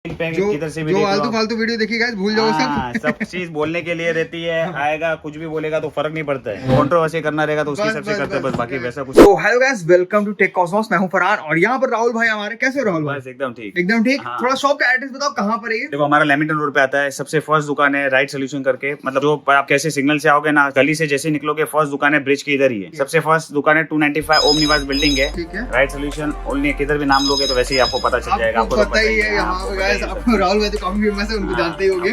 किधर से भी जो आलतू फालतू वीडियो देखी गाइस भूल जाओ सब चीज बोलने के लिए रहती है। आएगा कुछ भी बोलेगा तो फर्क नहीं पड़ता है। कंट्रोवर्सी करना रहेगा तो उसके हिसाब से करते हैं बस, बाकी वैसा कुछ। तो hello guys, welcome to Tech Cosmos. मैं हूं फरहान और यहाँ पर राहुल भाई हमारे। कैसे हो राहुल भाई? बस एकदम ठीक। एकदम ठीक। हाँ। थोड़ा शॉप का एड्रेस बताओ, कहाँ पर है ये? देखो हमारा लेमिंगटन रोड पे आता है। सबसे फर्स्ट दुकान है राइट सोल्यूशन करके, मतलब जो आप कैसे सिग्नल से आओगे ना, गली से जैसे निकलोगे फर्स्ट दुकान है ब्रिज के इधर ही है। सबसे फर्स्ट दुकान है 295 ओम निवास बिल्डिंग है। ठीक है। राइट सोल्यूशन ओनली, किधर भी नाम लोगे तो वैसे ही आपको पता चल जाएगा। आपको पता ही है यहाँ पे गाइस, आपको राहुल भाई तो काफी फेमस है, उनको जानते ही होंगे।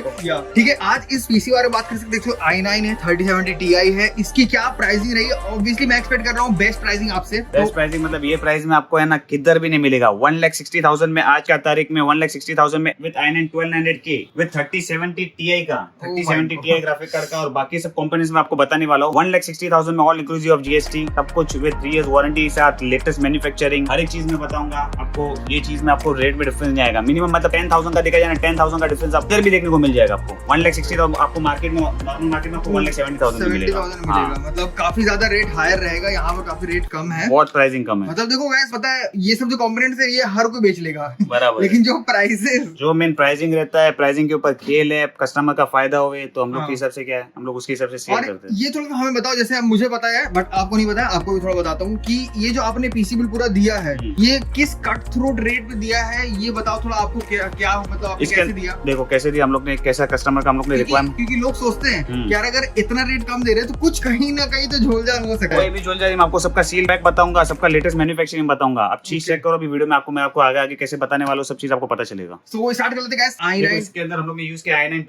ठीक है, आज इस पीसी बारे में बात कर सकते। देखो i9 है, 3070 Ti है। इसकी क्या प्राइसिंग रही है? ऑब्वियसली मैं एक्सपेक्ट कर रहा हूँ बेस्ट प्राइसिंग आपसे। बेस्ट प्राइसिंग मतलब ये प्राइस में आपको है ना किधर भी नहीं मिलेगा। 1,60,000 में आज का तारीख में 1,60,000 में with i9 1200K with 3070 Ti का 3070 Ti ग्राफिक कार्ड का और बाकी सब कंपोनेंट्स में आपको बताने वाला हूँ। 1,60,000 में ऑल इंक्लूसिव ऑफ GST सब कुछ विद 3 years वारंटी साथ लेटेस्ट मैन्युफैक्चरिंग हर एक चीज में बताऊंगा आपको। ये चीज में आपको रेट में डिफरेंस नहीं आएगा। मिनिमम मतलब 10,000 का देखा जाए ना, 10,000 का डिफरेंस आप इधर भी देखने को मिल जाएगा आपको। 1,60,000 आपको मार्केट में, नॉर्मल मार्केट में आपको 1,70,000 मिलेगा। मतलब काफी ज्यादा रेट हायर रहेगा, यहाँ पर काफी रेट कम है, बहुत प्राइसिंग कम है। मतलब देखो गाइस, पता है ये सब जो कंपोनेंट्स है ये हर कोई बेच लेगा बराबर। लेकिन जो प्राइसेस, जो मेन प्राइसिंग रहता है, प्राइसिंग के ऊपर खेल है, कस्टमर का फायदा होवे तो हम लोग के हिसाब से क्या है, हम लोग उसके हिसाब से सेल करते हैं। ये थोड़ा सा हमें बताओ, जैसे मुझे पता है बट आपको नहीं पता है, आपको भी थोड़ा बताता हूँ कि ये जो आपने पीसी बिल पूरा दिया है ये किस कट थ्रोट रेट पे दिया है, ये बताओ थोड़ा। आपको क्या मतलब आपने कैसे दिया? देखो कैसे दिया हम लोग ने, कैसा कस्टमर का हम लोग ने रिक्वायरमेंट, क्योंकि लोग सोचते हैं कि यार अगर इतना रेट कम दे रहे हैं तो कुछ कहीं ना कहीं तो झोलझाल हो सकता है। कोई भी झोल जाए, मैं आपको सबका सील पैक बताऊंगा, सबका लेटेस्ट मैन्युफैक्चरिंग बताऊंगा। आप चीज चेक करो अभी वीडियो में, आपको आगे आगे कैसे बताने वाला सब चीज आपको पता चलेगा। तो वो स्टार्ट कर लेते हैं गाइस। i9 इसके अंदर हम लोग ने यूज किया i9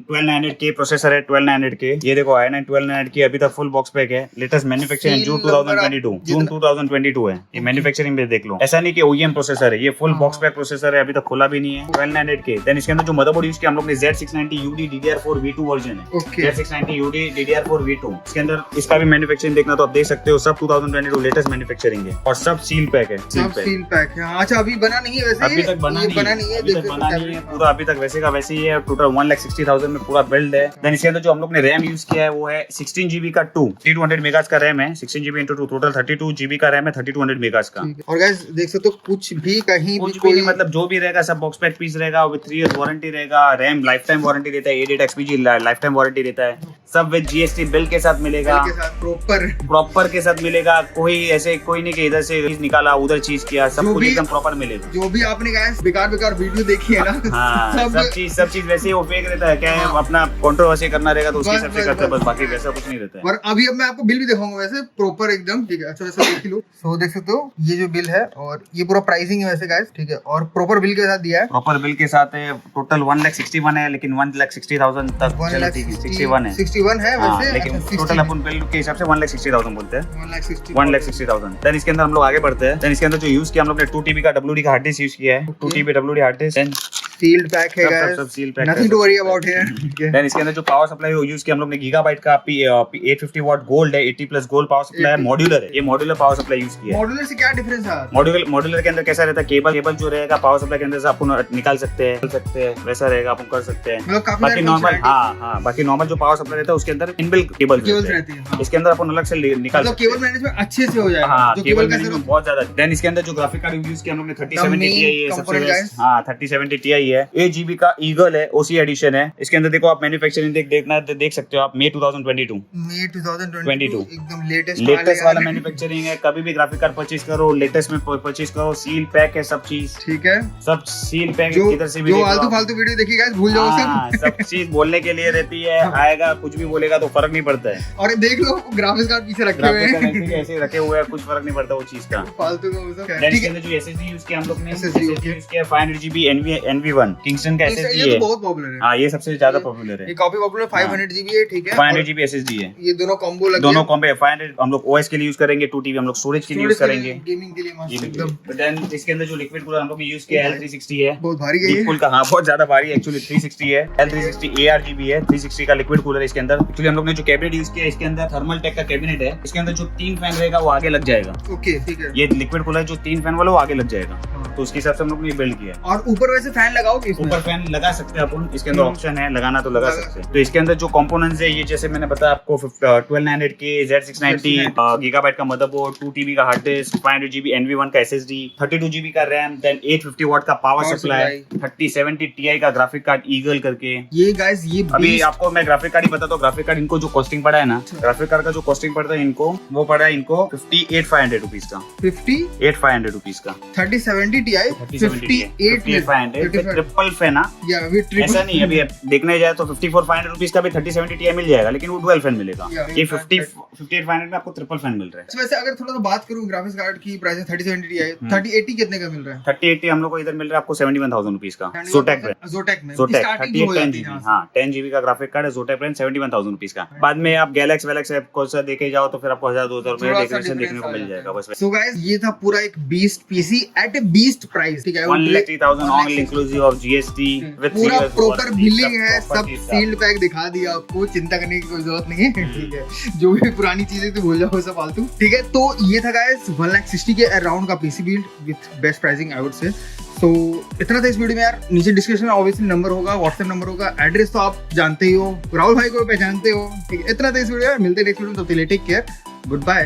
1200K प्रोसेसर है, 1200K। ये देखो i9 1200K अभी तक फुल बॉक्स पैक है। लेटेस्ट मैन्युफैक्चरिंग जून 2022 है। ये मैन्युफैक्चरिंग में देख लो, ऐसा नहीं कि OEM प्रोसेसर है, ये फुल बॉक्स पैक प्रोसेसर है, अभी तक खुला भी नहीं है। 1200K। देन इसके अंदर जो मदरबोर्ड यूज किया हम लोग ने Z690 UD DDR4 V2 version है। Z690 UD DDR4 V2। इसके अंदर इसका भी मैन्युफैक्चरिंग देखना तो आप देख सकते हो, सब 2022 लेटेस्ट मैन्युफैक्चरिंग है और सब सील पैक है। सील पैक है। अच्छा अभी बना नहीं है वैसे? अभी तक बना नहीं है पूरा, अभी तक वैसे का वैसे ही है। टोटल 1,60,000 में पूरा बिल्ड है। देन इसके अंदर जो हम लोग ने रैम यूज किया है वो है 16GB का 3200 मेगास का रैम है। 16GB इंटू 2 टोटल 32GB का रैम है, 3200 मेगास का। और गाइस देख सकते हो कुछ भी कहीं कुछ भी नहीं, मतलब जो भी रहेगा सब बॉक्स पैक पीस रहेगा। विद 3 years वारंटी रहेगा। रैम लाइफ टाइम वारंटी देता है, 8 XPG लाइफ टाइम वारंटी देता है। सब विद GST बिल के साथ मिलेगा, प्रॉपर के साथ मिलेगा। कोई ऐसे कोई नहीं कि इधर से चीज निकाला उधर चीज किया, सब कुछ एकदम प्रॉपर मिलेगा। जो भी आपने गाइस बेकार वीडियो देखी है ना, हाँ, सब चीज वैसे ही वो फेक रहता है। क्या है, अपना कंट्रोवर्सी करना रहेगा तो उसके हिसाब से करते हैं बस, बाकी वैसा कुछ नहीं रहता है। और अभी अब मैं आपको बिल भी दिखाऊंगा वैसे प्रॉपर एकदम, ठीक है? अच्छा वैसे देख लो। तो देख सकते हो ये जो बिल है और ये पूरा प्राइसिंग है वैसे गाइस, ठीक है? और प्रॉपर बिल के साथ दिया है, प्रॉपर बिल के साथ है। टोटल 1,61 है, लेकिन 1,60,000 तक 61 है वैसे, लेकिन टोटल अपन बिल के हिसाब से 1,60,000 बोलते हैं। 1,60,000। देन इसके अंदर हम लोग आगे बढ़ते हैं। देन इसके अंदर जो यूज किया हम लोग ने 2 TB का WD का हार्ड डिस्क यूज किया है। 2 TB WD hard disk, sealed pack है गाइस, सब seal pack, nothing to worry about here. Then इसके अंदर जो पावर सप्लाई यूज किया हम लोग ने गीगाबाइट का 850 वाट गोल्ड है, 80+ गोल्ड पावर सप्लाई है। मॉड्यूलर है, ये मॉड्यूलर पावर सप्लाई यूज किया है। मॉड्यूलर से क्या डिफरेंस है? मॉड्यूलर के अंदर कैसा रहता है, केबल जो रहेगा पावर सप्लाई के अंदर से अपन निकाल सकते हैं, वैसा रहेगा, अपन कर सकते हैं। बाकी नॉर्मल, हाँ, बाकी नॉर्मल जो पावर सप्लाई रहता है उसके अंदर इनबिल्ट केबल रहती है। इसके अंदर अपन अलग से निकाल सकते हैं। केबल मैनेजमेंट अच्छे से हो जाएगा। हाँ, केबल मैनेजमेंट बहुत ज्यादा। देन इसके अंदर जो ग्राफिक कार्ड यूज किया हम लोग ने 3070 Ti है, सबसे बेस्ट। हाँ, 3070 Ti है। 8GB का ईगल है, OC एडिशन है। इसके अंदर देखो आप मैन्युफैक्चरिंग देख सकते हो आप। May 2022 एकदम लेटेस्ट वाला मैन्युफैक्चरिंग है। कभी भी ग्राफिक कार्ड परचेज करो, लेटेस्ट में परचेज करो। सील पैक है सब चीज, ठीक है? सब सील पैक। किधर से भी जो आलतू फालतू वीडियो देखी गाइस भूल जाओ सब चीज बोलने के लिए रहती है। आएगा कुछ भी बोलेगा तो फर्क नहीं पड़ता है। और देख लो ग्राफिक्स कार्ड पीछे रखे हुए हैं, ऐसे रखे हुए हैं, कुछ फर्क नहीं पड़ता वो चीज का, फालतू का सब। ठीक है? जो SSD यूज किया हम लोग ने, यूज किया 500GB NV1 किंगस्टन का SSD है। बहुत पॉपुलर है। हाँ, ये सबसे ज्यादा पॉपुलर है। ये काफी पॉपुलर 500GB है, ठीक है? 500GB SSD है। ये दोनों कॉम्बो लगे, दोनों कॉम्बो 500 हम लोग OS के लिए यूज करेंगे, 2 TB हम लोग स्टोरेज के लिए यूज करेंगे, गेमिंग के लिए मस्त एकदम। देन इसके अंदर जो लिक्विड कूलर हम लोग यूज किया L360 है, बहुत भारी है ये। का, हाँ बहुत ज्यादा भारी है एक्चुअली। 360 है, L360 ARGB है, 360 का लिक्विड कूलर है। इसके अंदर एक्चुअली हम लोग ने जो कैबिनेट यूज किया है, इसके अंदर थर्मल टेक का कैबिनेट है। इसके अंदर जो 3 फैन रहेगा वो आगे लग जाएगा। ओके, ठीक है? ये लिक्विड कूलर जो 3 फैन वाला वो आगे लग जाएगा, तो उसके हिसाब से हम लोग ने बिल्ड किया। और ऊपर वैसे फैन लगा लगाओगे इसमें? ऊपर फैन लगा सकते हैं अपन, इसके अंदर ऑप्शन है, लगाना तो लगा लगा सकते हैं। तो इसके अंदर जो कंपोनेंट्स है ये जैसे मैंने बताया आपको 1200K Z690 गीगाबाइट का मदरबोर्ड, 2 TB का हार्ड डिस्क, 500 GB NV1 का SSD, 32 GB का रैम, देन 850 वाट का पावर Power सप्लाई, 3070 Ti का ग्राफिक कार्ड ईगल करके। ये गाइस ये अभी beast- आपको मैं ग्राफिक कार्ड ही बताता हूँ। ग्राफिक कार्ड इनको जो कॉस्टिंग पड़ा है ना, ग्राफिक कार्ड का जो कॉस्टिंग पड़ता है इनको, वो पड़ा है इनको 58,500 रुपीज का, 58,500 रुपीज का, 3070 Ti 58,500 ट्रिपल फैन। या विद ऐसा नहीं, अभी देखने जाए तो 54,500 रुपीज का भी 3070 Ti मिल जाएगा, लेकिन वो डुअल फैन मिलेगा। ये 58,500 में आपको ट्रिपल फैन मिल रहा है। वैसे अगर थोड़ा सा बात करूं ग्राफिक्स कार्ड की प्राइस 3070 Ti 3080 कितने का मिल रहा है? 3080 हम लोग को इधर मिल रहा है आपको 71,000 रुपीज का, Zotac ब्रांड। Zotac में Zotac स्टार्टिंग हो 38 जाती 10 है। GB, हाँ 10 GB का ग्राफिक कार्ड है, Zotac ब्रांड 71,000 रुपीज का। बाद में आप गैलेक्स वैलेक्स ऐप को सा देखे जाओ तो फिर आपको 1,000-2,000 रुपए थोड़ा सा डेकोरेशन देखने difference को आ मिल जाता जाएगा बस। सो गाइस ये था पूरा एक beast PC at a beast price, ठीक है? 1,03,000 all inclusive of GST with पूरा प्रॉपर बिलिंग है, सब सील्ड पैक दिखा दिया आपको, चिंता करने की कोई जरूरत नहीं है, ठीक है? जो भी पुरानी चीजें तो भूल जाओ सब फालतू, ठीक है? तो ये था गाइस 1,60,000 के अराउंड का PC build with best pricing I would say. तो इतना था इस वीडियो में यार। नीचे डिस्क्रिप्शन में ऑब्वियसली नंबर होगा, व्हाट्सएप नंबर होगा, एड्रेस तो आप जानते ही हो, राहुल भाई को पहचानते हो, ठीक है? इतना था इस वीडियो में, मिलते हैं नेक्स्ट वीडियो में, तब तक के लिए टेक केयर, गुड बाय।